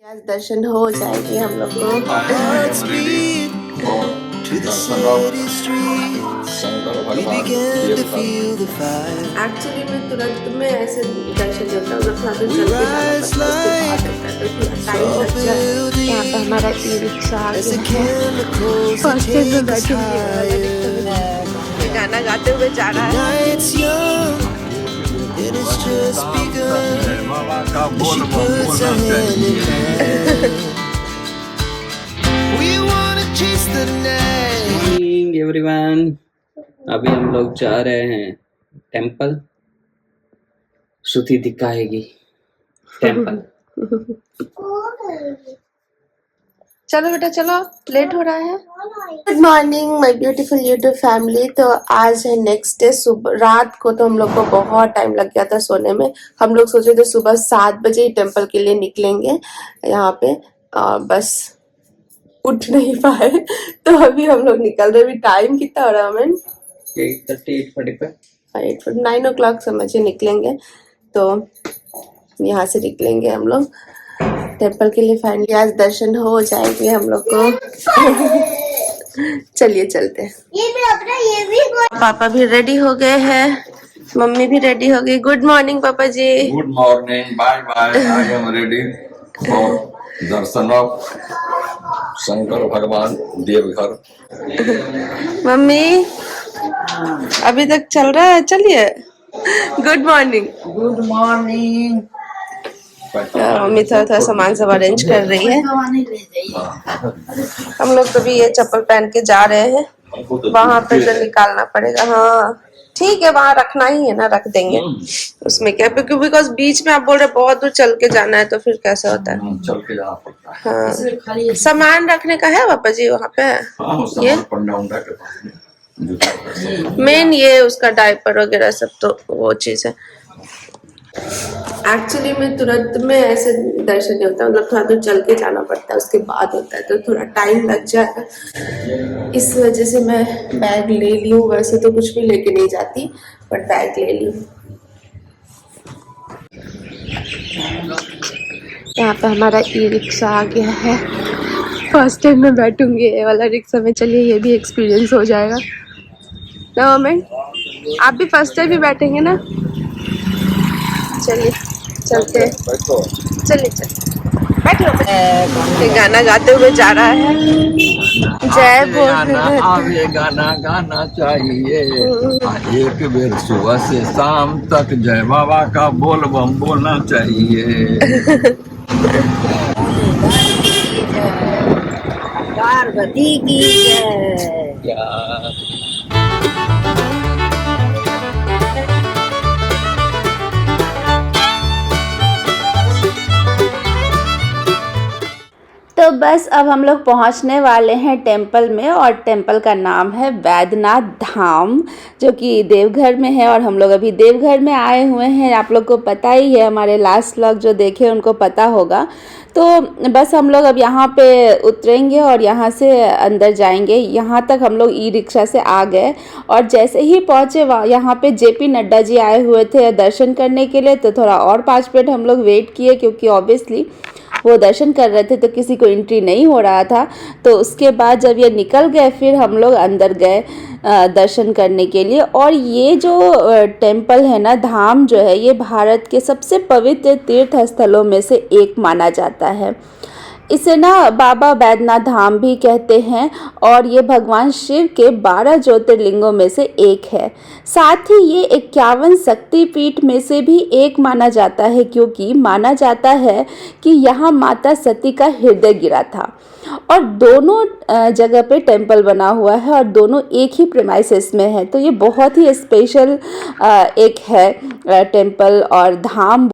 आज दर्शन हो जाएंगे हम लोग को। एक्चुअली मैं तुरंत में ऐसे दर्शन होता है उधर थोड़ा दूर चल के जाना पड़ता है, उसके बाद होता है तो थोड़ा टाइम लग जाए। यहाँ पे हमारा ई रिक्शा आ गया है, फर्स्ट टाइम में बैठूंगी। गाना गाते हुए जा रहा है। एवरीवन, अभी हम लोग जा रहे हैं टेंपल। श्रुति दिखाएगी टेंपल। चलो बेटा चलो, लेट हो रहा है। Good morning my beautiful YouTube family. तो आज है नेक्स्ट डे। सुबह रात को तो हम लोग को बहुत टाइम लग गया था सोने में। हम लोग सोचे थे सुबह 7 बजे ही टेंपल के लिए निकलेंगे यहाँ पे, बस उठ नहीं पाए तो अभी हम लोग निकल रहे। अभी टाइम कितना हो रहा है? 8:30 9 o'clock समझे निकलेंगे। तो यहाँ से निकलेंगे हम लोग टेंपल के लिए। फाइनली आज दर्शन हो जाएंगे हम लोग को। चलिए चलते हैं। पापा भी रेडी हो गए हैं, मम्मी भी रेडी हो गई। गुड मॉर्निंग पापा जी। Good morning, bye bye. I am ready for darshan of Shankar Bhagwan Deoghar. मम्मी अभी तक चल रहा है, चलिए। Good morning. Good morning. मम्मी थोड़ा सामान सब अरेंज कर रही है। हम लोग तो भी ये चप्पल पहन के जा रहे हैं, वहां पे तो निकालना पड़ेगा। हाँ ठीक है, वहां रखना ही है ना, रख देंगे उसमें क्या, क्योंकि बिकॉज बीच में आप बोल रहे बहुत दूर चल के जाना है तो फिर कैसा होता है, चल के जाना पड़ता है। हाँ सामान रखने का है पापा जी वहाँ पे। ये मेन ये उसका डायपर वगैरह सब तो वो चीज है। एक्चुअली में तुरंत में ऐसे दर्शन नहीं होता, मतलब थोड़ा दूर चल के जाना पड़ता है, उसके बाद होता है तो थोड़ा टाइम लग जाएगा। इस वजह से मैं बैग ले ली हूँ। वैसे तो कुछ भी लेके नहीं जाती, पर बैग ले ली। यहाँ पे हमारा ई रिक्शा आ गया है। फर्स्ट टाइम मैं बैठूंगी ये वाला रिक्शा में। चलिए ये भी एक्सपीरियंस हो जाएगा ना। मम्मी आप भी फर्स्ट टाइम ही बैठेंगे ना? चलिए चलते हैं। चलिए बैठो। गाना गाते हुए जा रहा है। जय बोल। आगे गाना गाना चाहिए एक बेर सुबह से शाम तक। जय बाबा का बोल बम बोलना चाहिए। पार्वती की जय। तो बस अब हम लोग पहुंचने वाले हैं टेंपल में, और टेंपल का नाम है वैद्यनाथ धाम, जो कि देवघर में है। और हम लोग अभी देवघर में आए हुए हैं। आप लोग को पता ही है, हमारे लास्ट व्लॉग जो देखे उनको पता होगा। तो बस हम लोग अब यहाँ पे उतरेंगे और यहाँ से अंदर जाएंगे। यहाँ तक हम लोग ई रिक्शा से आ गए, और जैसे ही पहुँचे यहाँ पे जेपी नड्डा जी आए हुए थे दर्शन करने के लिए। तो थोड़ा और 5 मिनट हम लोग वेट किए, क्योंकि ऑब्वियसली वो दर्शन कर रहे थे तो किसी को एंट्री नहीं हो रहा था। तो उसके बाद जब ये निकल गए फिर हम लोग अंदर गए दर्शन करने के लिए। और ये जो टेंपल है ना, धाम जो है, ये भारत के सबसे पवित्र तीर्थ स्थलों में से एक माना जाता है। इसे ना बाबा बैद्यनाथ धाम भी कहते हैं, और ये भगवान शिव के 12 ज्योतिर्लिंगों में से एक है। साथ ही ये 51 शक्तिपीठ में से भी एक माना जाता है, क्योंकि माना जाता है कि यहाँ माता सती का हृदय गिरा था। और दोनों जगह पे टेंपल बना हुआ है, और दोनों एक ही प्रेमाइसेस में है। तो ये बहुत ही स्पेशल एक है टेंपल। और धाम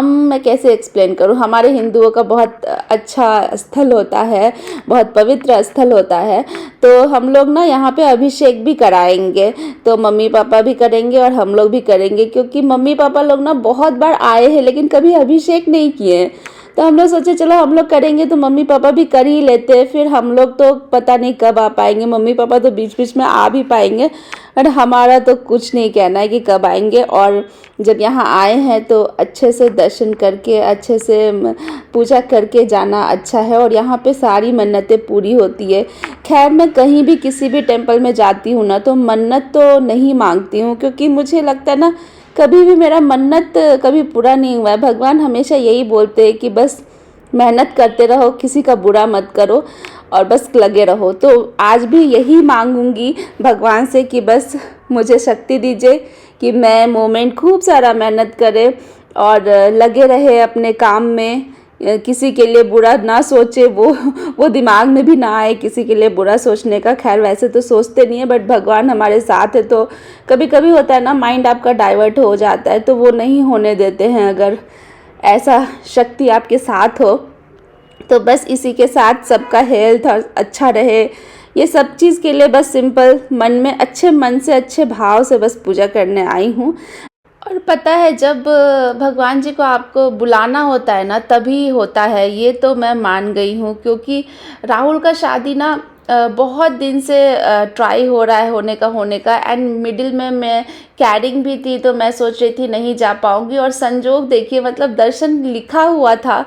मैं कैसे एक्सप्लेन करूँ, हमारे हिंदुओं का बहुत अच्छा स्थल होता है, बहुत पवित्र स्थल होता है। तो हम लोग ना यहाँ पे अभिषेक भी कराएंगे। तो मम्मी पापा भी करेंगे और हम लोग भी करेंगे, क्योंकि मम्मी पापा लोग ना बहुत बार आए हैं लेकिन कभी अभिषेक नहीं किए। तो हम लोग सोचे चलो हम लोग करेंगे तो मम्मी पापा भी कर ही लेते हैं, फिर हम लोग तो पता नहीं कब आ पाएंगे, मम्मी पापा तो बीच बीच में आ भी पाएंगे, और हमारा तो कुछ नहीं कहना है कि कब आएंगे। और जब यहाँ आए हैं तो अच्छे से दर्शन करके अच्छे से पूजा करके जाना अच्छा है, और यहाँ पे सारी मन्नतें पूरी होती है। खैर मैं कहीं भी किसी भी टेम्पल में जाती हूँ ना तो मन्नत तो नहीं मांगती हूँ, क्योंकि मुझे लगता है ना कभी भी मेरा मन्नत कभी पूरा नहीं हुआ है। भगवान हमेशा यही बोलते हैं कि बस मेहनत करते रहो, किसी का बुरा मत करो और बस लगे रहो। तो आज भी यही मांगूंगी भगवान से कि बस मुझे शक्ति दीजिए कि मैं मोमेंट खूब सारा मेहनत करे और लगे रहे अपने काम में, किसी के लिए बुरा ना सोचे, वो दिमाग में भी ना आए किसी के लिए बुरा सोचने का। खैर वैसे तो सोचते नहीं है, बट भगवान हमारे साथ है तो कभी कभी होता है ना माइंड आपका डाइवर्ट हो जाता है, तो वो नहीं होने देते हैं। अगर ऐसा शक्ति आपके साथ हो तो बस इसी के साथ सबका हेल्थ अच्छा रहे, ये सब चीज़ के लिए बस सिंपल मन में अच्छे मन से अच्छे भाव से बस पूजा करने आई हूँ। और पता है जब भगवान जी को आपको बुलाना होता है ना तभी होता है, ये तो मैं मान गई हूँ। क्योंकि राहुल का शादी ना बहुत दिन से ट्राई हो रहा है होने का एंड मिडिल में मैं कैरिंग भी थी, तो मैं सोच रही थी नहीं जा पाऊँगी, और संजोग देखिए मतलब दर्शन लिखा हुआ था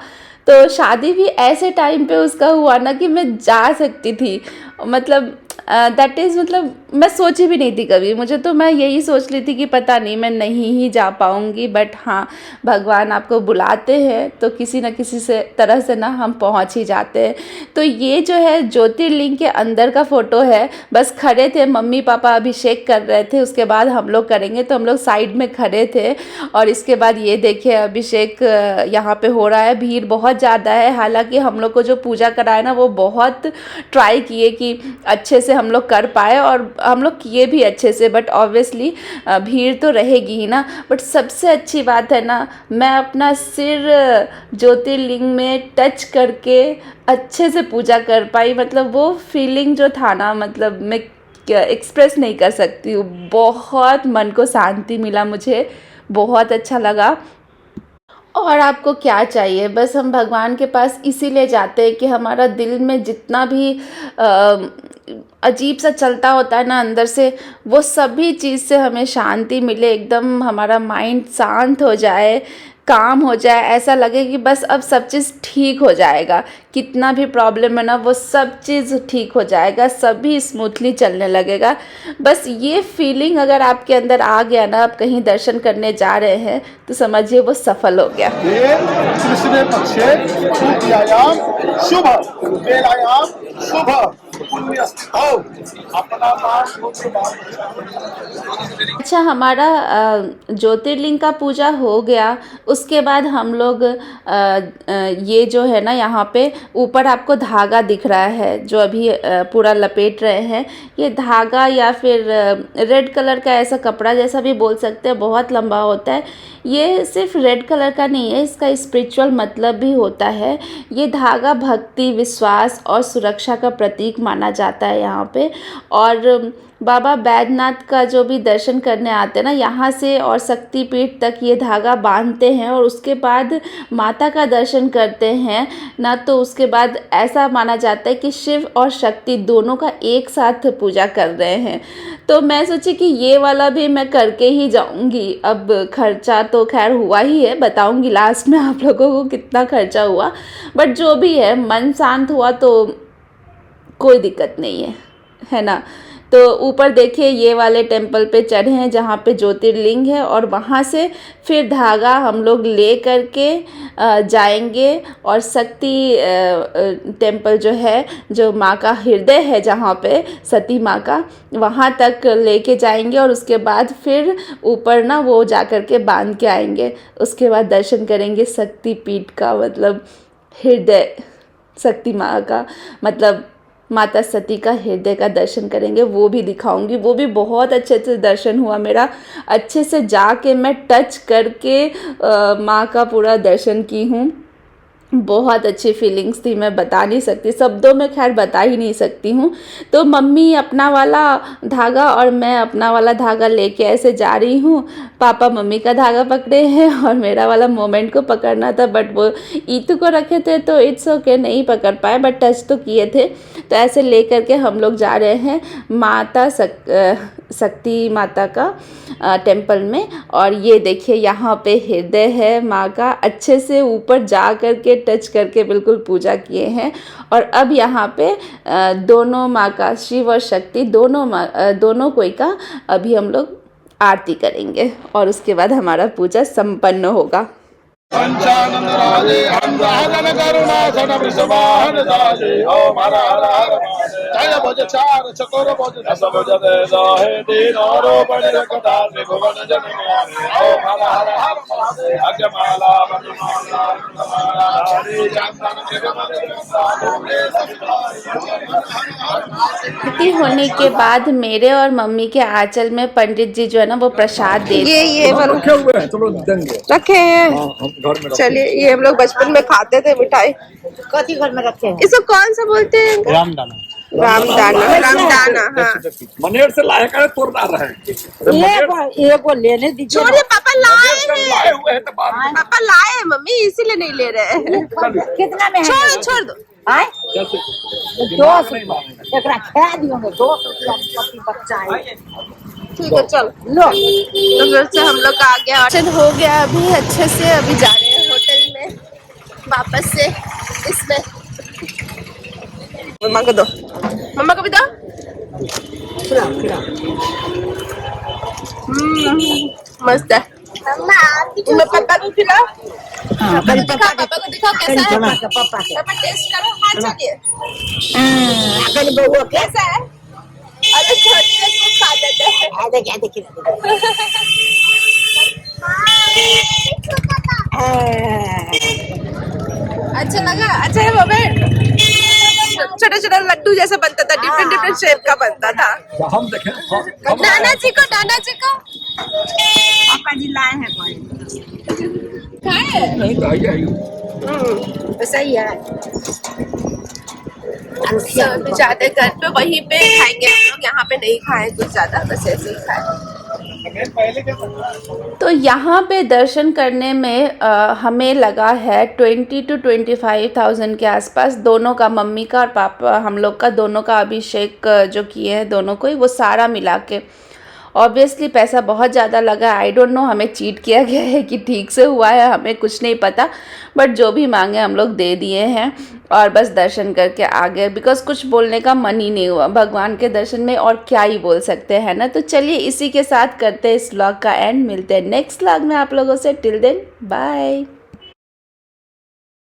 तो शादी भी ऐसे टाइम पे उसका हुआ ना कि मैं जा सकती थी। मतलब दैट इज़ मतलब मैं सोची भी नहीं थी कभी, मुझे तो मैं यही सोच ली थी कि पता नहीं मैं नहीं ही जा पाऊँगी, बट हाँ भगवान आपको बुलाते हैं तो किसी न किसी से तरह से ना हम पहुँच ही जाते हैं। तो ये जो है ज्योतिर्लिंग के अंदर का फ़ोटो है, बस खड़े थे मम्मी पापा अभिषेक कर रहे थे, उसके बाद हम लोग करेंगे तो हम लोग साइड में खड़े थे। और इसके बाद ये देखिए अभिषेक यहाँ पे हो रहा है, भीड़ बहुत ज़्यादा है। हालांकि हम लोग को जो पूजा कराए ना वो बहुत ट्राई किए कि अच्छे से हम लोग कर पाए, और हम लोग किए भी अच्छे से, बट ऑब्वियसली भीड़ तो रहेगी ही ना। बट सबसे अच्छी बात है ना मैं अपना सिर ज्योतिर्लिंग में टच करके अच्छे से पूजा कर पाई। मतलब वो फीलिंग जो था ना, मतलब मैं एक्सप्रेस नहीं कर सकती हूँ। बहुत मन को शांति मिला, मुझे बहुत अच्छा लगा। और आपको क्या चाहिए, बस हम भगवान के पास इसीलिए जाते हैं कि हमारा दिल में जितना भी अजीब सा चलता होता है ना अंदर से, वो सभी चीज़ से हमें शांति मिले, एकदम हमारा माइंड शांत हो जाए, काम हो जाए, ऐसा लगे कि बस अब सब चीज़ ठीक हो जाएगा। कितना भी प्रॉब्लम है ना वो सब चीज़ ठीक हो जाएगा, सभी स्मूथली चलने लगेगा। बस ये फीलिंग अगर आपके अंदर आ गया ना, आप कहीं दर्शन करने जा रहे हैं तो समझिए वो सफल हो गया। कृष्ण पक्षे तृतीयायाम शुभ बेलायाम शुभ पुण्यस्थौ अपना अच्छा हमारा ज्योतिर्लिंग का पूजा हो गया। उसके बाद हम लोग ये जो है ना यहाँ पे ऊपर आपको धागा दिख रहा है जो अभी पूरा लपेट रहे हैं, ये धागा या फिर रेड कलर का ऐसा कपड़ा जैसा भी बोल सकते हैं, बहुत लंबा होता है। ये सिर्फ रेड कलर का नहीं है, इसका स्पिरिचुअल मतलब भी होता है। ये धागा भक्ति, विश्वास और सुरक्षा का प्रतीक माना जाता है यहाँ पे। और बाबा बैद्यनाथ का जो भी दर्शन करने आते हैं ना यहाँ से और शक्तिपीठ तक ये धागा बांधते हैं और उसके बाद माता का दर्शन करते हैं ना, तो उसके बाद ऐसा माना जाता है कि शिव और शक्ति दोनों का एक साथ पूजा कर रहे हैं। तो मैं सोची कि ये वाला भी मैं करके ही जाऊंगी। अब खर्चा तो खैर हुआ ही है, बताऊंगी लास्ट में आप लोगों को कितना खर्चा हुआ, बट जो भी है मन शांत हुआ तो कोई दिक्कत नहीं है ना। तो ऊपर देखिए ये वाले टेम्पल पे चढ़े हैं जहाँ पे ज्योतिर्लिंग है, और वहाँ से फिर धागा हम लोग ले करके जाएंगे और शक्ति टेम्पल जो है, जो माँ का हृदय है जहाँ पे सती माँ का, वहाँ तक लेके जाएंगे और उसके बाद फिर ऊपर ना वो जा कर के बांध के आएंगे। उसके बाद दर्शन करेंगे शक्ति पीठ का, मतलब हृदय शक्ति माँ का, मतलब माता सती का हृदय का दर्शन करेंगे, वो भी दिखाऊंगी। वो भी बहुत अच्छे से दर्शन हुआ मेरा, अच्छे से जाके मैं टच करके माँ का पूरा दर्शन की हूँ। बहुत अच्छी फीलिंग्स थी, मैं बता नहीं सकती, शब्दों में खैर बता ही नहीं सकती हूँ। तो मम्मी अपना वाला धागा और मैं अपना वाला धागा लेके ऐसे जा रही हूँ, पापा मम्मी का धागा पकड़े हैं और मेरा वाला मोमेंट को पकड़ना था, बट वो ईतू को रखे थे तो इट्स ओके, नहीं पकड़ पाए, बट टच तो किए थे। तो ऐसे ले करके हम लोग जा रहे हैं माता शक्ति माता का टेम्पल में। और ये देखिए यहाँ पे हृदय है माँ का, अच्छे से ऊपर जा करके टच करके बिल्कुल पूजा किए हैं। और अब यहाँ पे दोनों माँ का, शिव और शक्ति दोनों कोई का अभी हम लोग आरती करेंगे और उसके बाद हमारा पूजा संपन्न होगा। पंचानंद राजे हंसानन करुणा सन वृषभान राजे ओम हर हर हर जय भज चार चकोर भज दस भज दे दाहे दीन रोपण कथा त्रिभुवन जन ओम हर हर हर महादेव अजमाला वनमाला हरि चंदन आरती होने के बाद मेरे और मम्मी के आंचल में पंडित जी जो है ना वो प्रसाद दे ये वाला रखे हुए हैं, चलो देंगे। रखे हैं। हम घर में चलिए, ये हम लोग बचपन में खाते थे मिठाई। कथी घर में रखे हैं? इसको कौन सा बोलते हैं? रामदाना। हाँ। मनेर से लाए करे तोड़ना रहे। एगो लेने दीजिए। छोड़िए, पापा लाए लाए हैं। हुए हैं तो बाद में पापा लाए हैं मम्मी, इसीलिए नहीं ले रहे हैं। कितना में है? छोड़ दो। आए? 200 एकरा खा दियो में 200 बच्चा है। ठीक है, चल लो तो फिर से हम लोग आ गया, दर्शन हो गया अभी अच्छे से। अभी जा रहे हैं होटल में वापस से। इसमें मम्मा को दो, मम्मा को भी दो। मस्त है। मैं पापा को खिलाओ। पापा को दिखाओ कैसा है। पापा के पापा टेस्ट करो। हाँ चलिए। अगल बउआ के कैसा है? अरे छोटी है तो खा देते हैं। आ देखिए देखिए अच्छा लगा? अच्छा है मोमेंट? छोटा छोटा लड्डू जैसा बनता था, डिफरेंट डिफरेंट शेप का बनता था। हम देखें। नाना जी को पापा जी लाए हैं कोई खाए। नहीं तो आई सही है। अभी जाते घर पे वहीं पे खाएंगे हम लोग, यहाँ पे नहीं खाए कुछ ज्यादा, बस ऐसे ही खाए। तो यहाँ पे दर्शन करने में हमें लगा है 20 to 25,000 के आसपास, दोनों का, मम्मी का और पापा हम लोग का, दोनों का अभिषेक जो किए हैं दोनों को ही, वो सारा मिला के। ऑब्वियसली पैसा बहुत ज़्यादा लगा। आई डोंट नो हमें चीट किया गया है कि ठीक से हुआ है, हमें कुछ नहीं पता, बट जो भी मांगे हम लोग दे दिए हैं और बस दर्शन करके आ गए, बिकॉज कुछ बोलने का मन ही नहीं हुआ भगवान के दर्शन में, और क्या ही बोल सकते हैं ना। तो चलिए इसी के साथ करते हैं इस व्लॉग का एंड, मिलते हैं नेक्स्ट व्लॉग में आप लोगों से। Till then bye.